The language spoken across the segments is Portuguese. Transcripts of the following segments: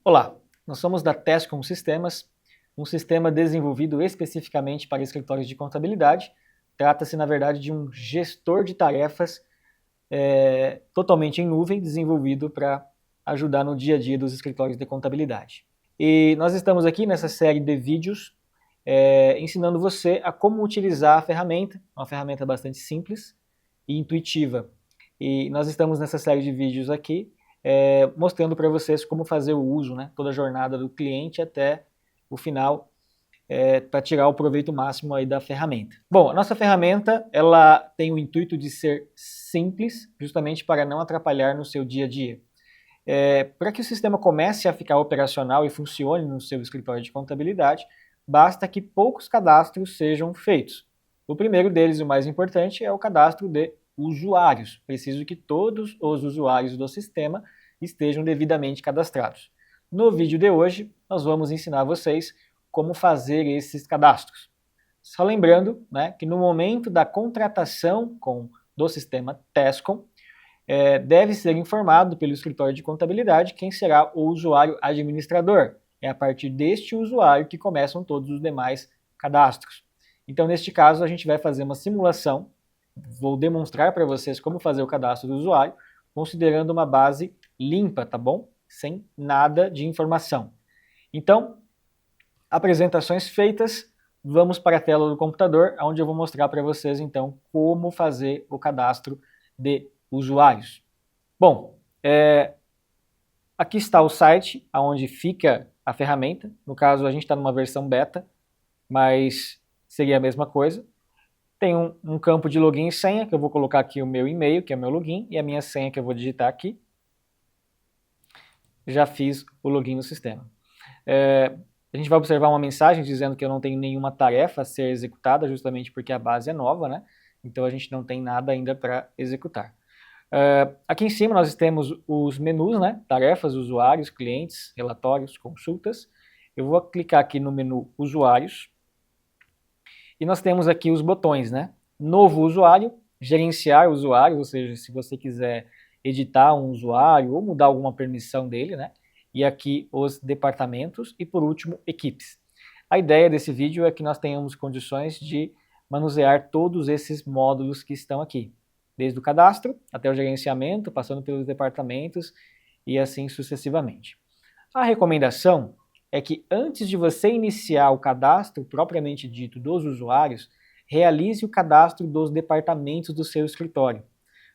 Olá, nós somos da Tescom Sistemas, um sistema desenvolvido especificamente para escritórios de contabilidade. Trata-se, na verdade, de um gestor de tarefas totalmente em nuvem, desenvolvido para ajudar no dia a dia dos escritórios de contabilidade. E nós estamos aqui nessa série de vídeos ensinando você a como utilizar a ferramenta, uma ferramenta bastante simples e intuitiva. E nós estamos nessa série de vídeos aqui mostrando para vocês como fazer o uso, né, toda a jornada do cliente até o final, para tirar o proveito máximo aí da ferramenta. Bom, a nossa ferramenta ela tem o intuito de ser simples, justamente para não atrapalhar no seu dia a dia. Para que o sistema comece a ficar operacional e funcione no seu escritório de contabilidade, basta que poucos cadastros sejam feitos. O primeiro deles, o mais importante, é o cadastro de usuários. Preciso que todos os usuários do sistema estejam devidamente cadastrados. No vídeo de hoje, nós vamos ensinar vocês como fazer esses cadastros. Só lembrando, né, que no momento da contratação do sistema Tescom, deve ser informado pelo escritório de contabilidade quem será o usuário administrador. É a partir deste usuário que começam todos os demais cadastros. Então, neste caso, a gente vai fazer uma simulação. Vou demonstrar para vocês como fazer o cadastro do usuário, considerando uma base limpa, tá bom? Sem nada de informação. Então, apresentações feitas, vamos para a tela do computador, onde eu vou mostrar para vocês, então, como fazer o cadastro de usuários. Bom, aqui está o site, onde fica a ferramenta. No caso, a gente está numa versão beta, mas seria a mesma coisa. Tem um campo de login e senha, que eu vou colocar aqui o meu e-mail, que é o meu login, e a minha senha, que eu vou digitar aqui. Já fiz o login no sistema. A gente vai observar uma mensagem dizendo que eu não tenho nenhuma tarefa a ser executada, justamente porque a base é nova, né? Então a gente não tem nada ainda para executar. Aqui em cima nós temos os menus, né? Tarefas, usuários, clientes, relatórios, consultas. Eu vou clicar aqui no menu usuários. E nós temos aqui os botões, né? Novo usuário, gerenciar o usuário, ou seja, se você quiser editar um usuário ou mudar alguma permissão dele, né? E aqui os departamentos e, por último, equipes. A ideia desse vídeo é que nós tenhamos condições de manusear todos esses módulos que estão aqui, desde o cadastro até o gerenciamento, passando pelos departamentos e assim sucessivamente. A recomendação é que antes de você iniciar o cadastro propriamente dito dos usuários, realize o cadastro dos departamentos do seu escritório.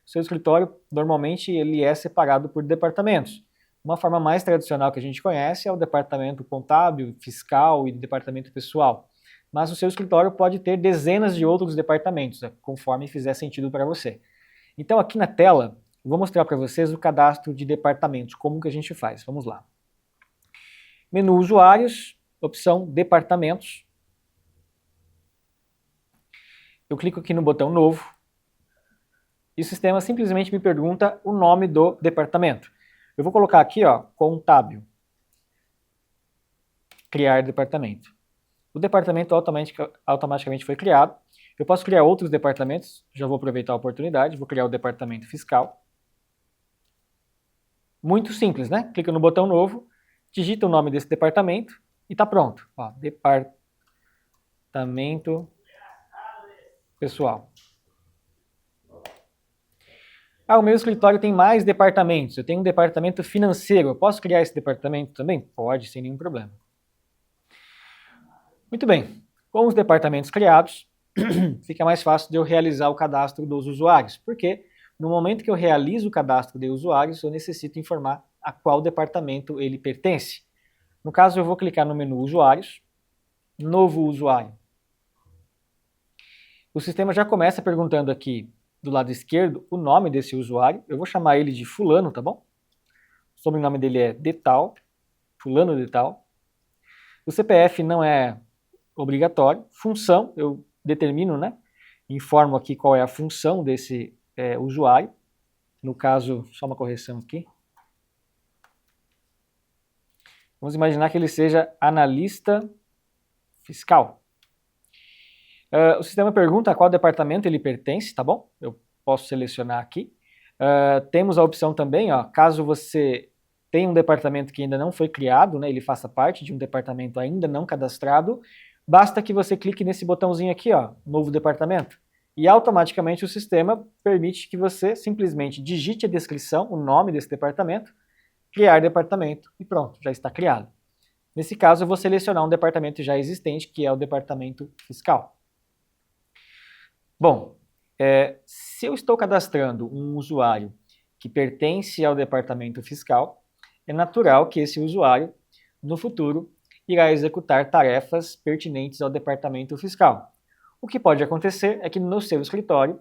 O seu escritório, normalmente, ele é separado por departamentos. Uma forma mais tradicional que a gente conhece é o departamento contábil, fiscal e departamento pessoal. Mas o seu escritório pode ter dezenas de outros departamentos, conforme fizer sentido para você. Então, aqui na tela, eu vou mostrar para vocês o cadastro de departamentos, como que a gente faz. Vamos lá. Menu usuários, opção departamentos. Eu clico aqui no botão novo e o sistema simplesmente me pergunta o nome do departamento. Eu vou colocar aqui, ó, contábil. Criar departamento. O departamento automaticamente foi criado. Eu posso criar outros departamentos, já vou aproveitar a oportunidade, vou criar o departamento fiscal. Muito simples, né? Clica no botão novo, digita o nome desse departamento e está pronto. Ó, departamento pessoal. O meu escritório tem mais departamentos. Eu tenho um departamento financeiro. Eu posso criar esse departamento também? Pode, sem nenhum problema. Muito bem. Com os departamentos criados, fica mais fácil de eu realizar o cadastro dos usuários, porque no momento que eu realizo o cadastro de usuários, eu necessito informar a qual departamento ele pertence. No caso, eu vou clicar no menu usuários, novo usuário. O sistema já começa perguntando aqui do lado esquerdo o nome desse usuário. Eu vou chamar ele de fulano, tá bom? O sobrenome dele é de tal, fulano de tal. O CPF não é obrigatório. Função, eu determino, né? Informo aqui qual é a função desse usuário. No caso, só uma correção aqui. Vamos imaginar que ele seja analista fiscal. O sistema pergunta a qual departamento ele pertence, tá bom? Eu posso selecionar aqui. Temos a opção também, ó, caso você tem um departamento que ainda não foi criado, né, ele faça parte de um departamento ainda não cadastrado, basta que você clique nesse botãozinho aqui, ó, novo departamento, e automaticamente o sistema permite que você simplesmente digite a descrição, o nome desse departamento, criar departamento e pronto, já está criado. Nesse caso, eu vou selecionar um departamento já existente, que é o departamento fiscal. Bom, se eu estou cadastrando um usuário que pertence ao departamento fiscal, é natural que esse usuário, no futuro, irá executar tarefas pertinentes ao departamento fiscal. O que pode acontecer é que no seu escritório,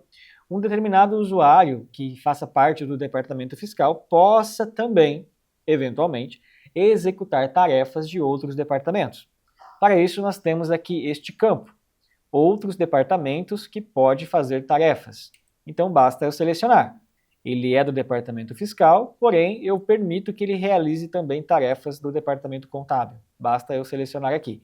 um determinado usuário que faça parte do departamento fiscal possa também, eventualmente, executar tarefas de outros departamentos. Para isso, nós temos aqui este campo, outros departamentos que pode fazer tarefas. Então, basta eu selecionar. Ele é do departamento fiscal, porém, eu permito que ele realize também tarefas do departamento contábil. Basta eu selecionar aqui.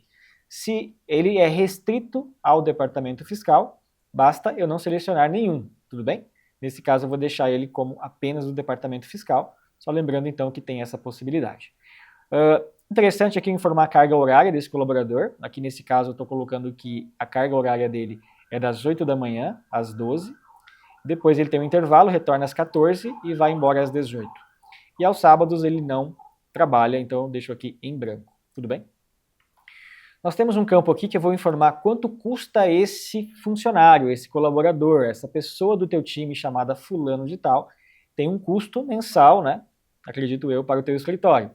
Se ele é restrito ao departamento fiscal, basta eu não selecionar nenhum, tudo bem? Nesse caso, eu vou deixar ele como apenas do departamento fiscal, só lembrando então que tem essa possibilidade. Interessante aqui informar a carga horária desse colaborador. Aqui nesse caso eu estou colocando que a carga horária dele é das 8 da manhã às 12. Depois ele tem um intervalo, retorna às 14 e vai embora às 18. E aos sábados ele não trabalha, então eu deixo aqui em branco. Tudo bem? Nós temos um campo aqui que eu vou informar quanto custa esse funcionário, esse colaborador, essa pessoa do teu time chamada fulano de tal, tem um custo mensal, né? Acredito eu, para o teu escritório.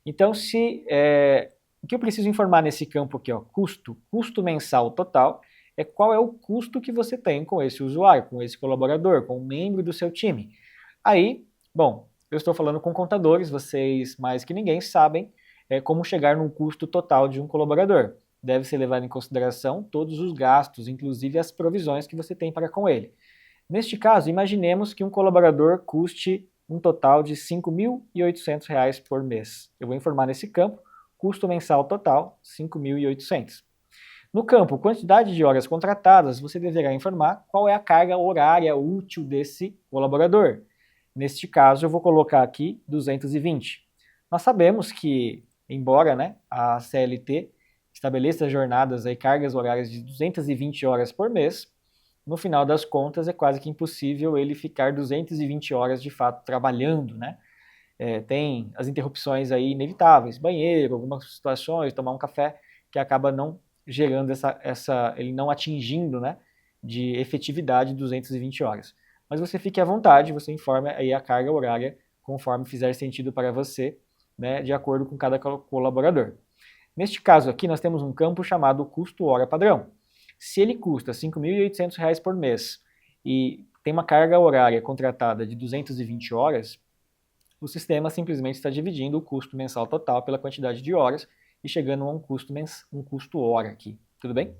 Então, o que eu preciso informar nesse campo aqui, ó, custo mensal total, é qual é o custo que você tem com esse usuário, com esse colaborador, com um membro do seu time. Aí, bom, eu estou falando com contadores, vocês mais que ninguém sabem como chegar no custo total de um colaborador. Deve ser levado em consideração todos os gastos, inclusive as provisões que você tem para com ele. Neste caso, imaginemos que um colaborador custe um total de R$ 5.800 por mês. Eu vou informar nesse campo, custo mensal total, 5.800. No campo, quantidade de horas contratadas, você deverá informar qual é a carga horária útil desse colaborador. Neste caso, eu vou colocar aqui 220. Nós sabemos que, embora a CLT estabeleça jornadas e cargas horárias de 220 horas por mês, no final das contas, é quase que impossível ele ficar 220 horas de fato trabalhando, né? Tem as interrupções aí inevitáveis, banheiro, algumas situações, tomar um café, que acaba não gerando ele não atingindo, né, de efetividade 220 horas. Mas você fique à vontade, você informa aí a carga horária conforme fizer sentido para você, né, de acordo com cada colaborador. Neste caso aqui, nós temos um campo chamado custo hora padrão. Se ele custa R$ 5.800 por mês e tem uma carga horária contratada de 220 horas, o sistema simplesmente está dividindo o custo mensal total pela quantidade de horas e chegando a um custo hora aqui. Tudo bem?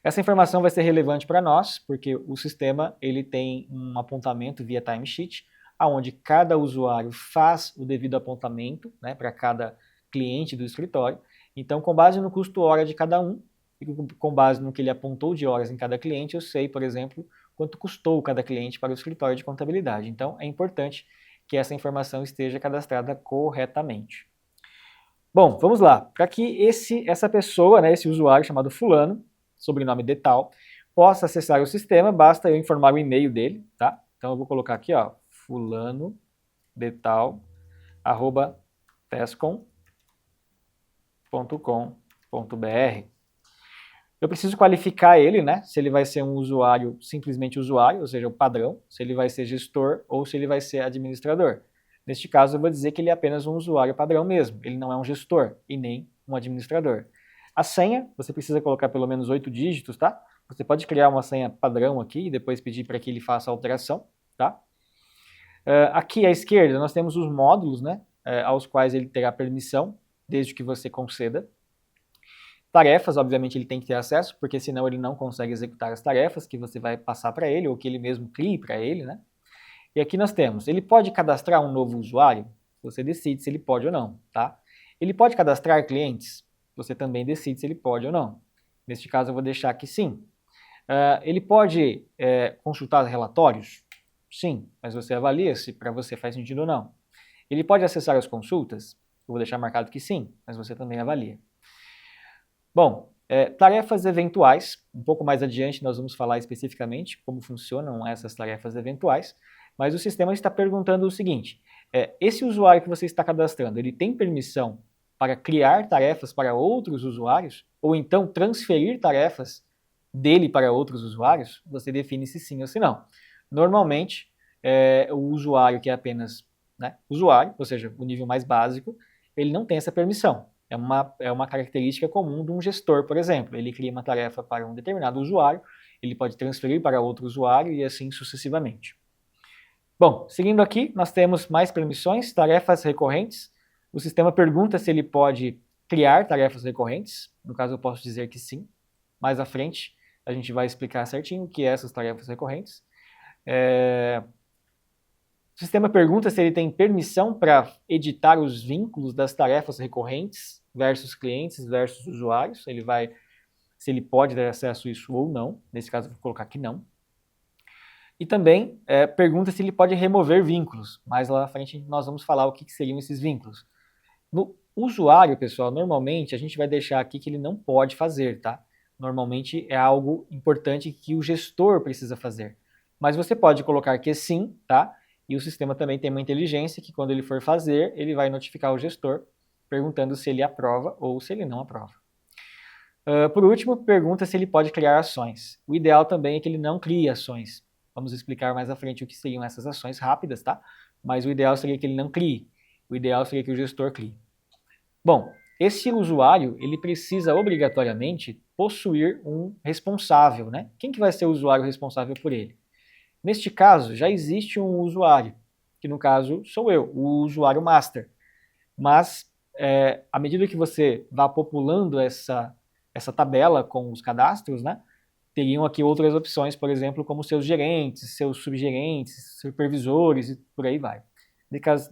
Essa informação vai ser relevante para nós, porque o sistema ele tem um apontamento via timesheet, onde cada usuário faz o devido apontamento, né, para cada cliente do escritório. Então, com base no custo hora de cada um, e com base no que ele apontou de horas em cada cliente, eu sei, por exemplo, quanto custou cada cliente para o escritório de contabilidade. Então, é importante que essa informação esteja cadastrada corretamente. Bom, vamos lá. Para que essa pessoa, né, esse usuário chamado fulano, sobrenome de tal, possa acessar o sistema, basta eu informar o e-mail dele, tá? Então, eu vou colocar aqui, ó, fulano de tal, @tescom.com.br. Eu preciso qualificar ele, né? Se ele vai ser um usuário, simplesmente usuário, ou seja, o padrão, se ele vai ser gestor ou se ele vai ser administrador. Neste caso, eu vou dizer que ele é apenas um usuário padrão mesmo, ele não é um gestor e nem um administrador. A senha, você precisa colocar pelo menos 8 dígitos, tá? Você pode criar uma senha padrão aqui e depois pedir para que ele faça a alteração, tá? Aqui à esquerda, nós temos os módulos, né? Aos quais ele terá permissão, desde que você conceda. Tarefas, obviamente, ele tem que ter acesso, porque senão ele não consegue executar as tarefas que você vai passar para ele, ou que ele mesmo crie para ele, né? E aqui nós temos, ele pode cadastrar um novo usuário? Você decide se ele pode ou não, tá? Ele pode cadastrar clientes? Você também decide se ele pode ou não. Neste caso, eu vou deixar aqui sim. Ele pode consultar relatórios? Sim, mas você avalia se para você faz sentido ou não. Ele pode acessar as consultas? Eu vou deixar marcado que sim, mas você também avalia. Bom, tarefas eventuais, um pouco mais adiante nós vamos falar especificamente como funcionam essas tarefas eventuais, mas o sistema está perguntando o seguinte, esse usuário que você está cadastrando, ele tem permissão para criar tarefas para outros usuários, ou então transferir tarefas dele para outros usuários? Você define se sim ou se não. Normalmente, o usuário que é apenas usuário, ou seja, o nível mais básico, ele não tem essa permissão. É uma característica comum de um gestor, por exemplo. Ele cria uma tarefa para um determinado usuário, ele pode transferir para outro usuário e assim sucessivamente. Bom, seguindo aqui, nós temos mais permissões, tarefas recorrentes. O sistema pergunta se ele pode criar tarefas recorrentes. No caso, eu posso dizer que sim. Mais à frente, a gente vai explicar certinho o que é essas tarefas recorrentes. O sistema pergunta se ele tem permissão para editar os vínculos das tarefas recorrentes versus clientes versus usuários. Se ele pode ter acesso a isso ou não. Nesse caso, eu vou colocar que não. E também pergunta se ele pode remover vínculos. Mais lá na frente nós vamos falar o que seriam esses vínculos. No usuário, pessoal, normalmente a gente vai deixar aqui que ele não pode fazer, tá? Normalmente é algo importante que o gestor precisa fazer. Mas você pode colocar que sim, tá? E o sistema também tem uma inteligência que quando ele for fazer, ele vai notificar o gestor, perguntando se ele aprova ou se ele não aprova. Por último, pergunta se ele pode criar ações. O ideal também é que ele não crie ações. Vamos explicar mais à frente o que seriam essas ações rápidas, tá? Mas o ideal seria que ele não crie. O ideal seria que o gestor crie. Bom, esse usuário, ele precisa obrigatoriamente possuir um responsável, né? Quem que vai ser o usuário responsável por ele? Neste caso, já existe um usuário, que no caso sou eu, o usuário master. Mas, à medida que você vá populando essa tabela com os cadastros, né? Teriam aqui outras opções, por exemplo, como seus gerentes, seus subgerentes, supervisores e por aí vai.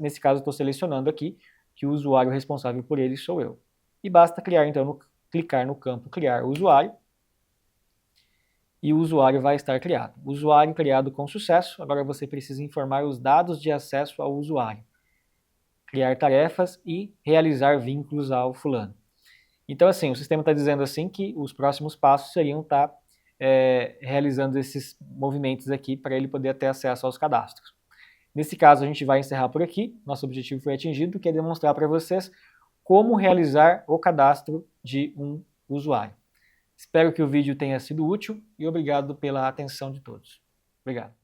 Nesse caso, estou selecionando aqui que o usuário responsável por ele sou eu. E basta criar, então, clicar no campo Criar Usuário, e o usuário vai estar criado. Usuário criado com sucesso, agora você precisa informar os dados de acesso ao usuário. Criar tarefas e realizar vínculos ao fulano. Então, assim, o sistema está dizendo assim que os próximos passos seriam estar realizando esses movimentos aqui para ele poder ter acesso aos cadastros. Nesse caso, a gente vai encerrar por aqui. Nosso objetivo foi atingido, que é demonstrar para vocês como realizar o cadastro de um usuário. Espero que o vídeo tenha sido útil e obrigado pela atenção de todos. Obrigado.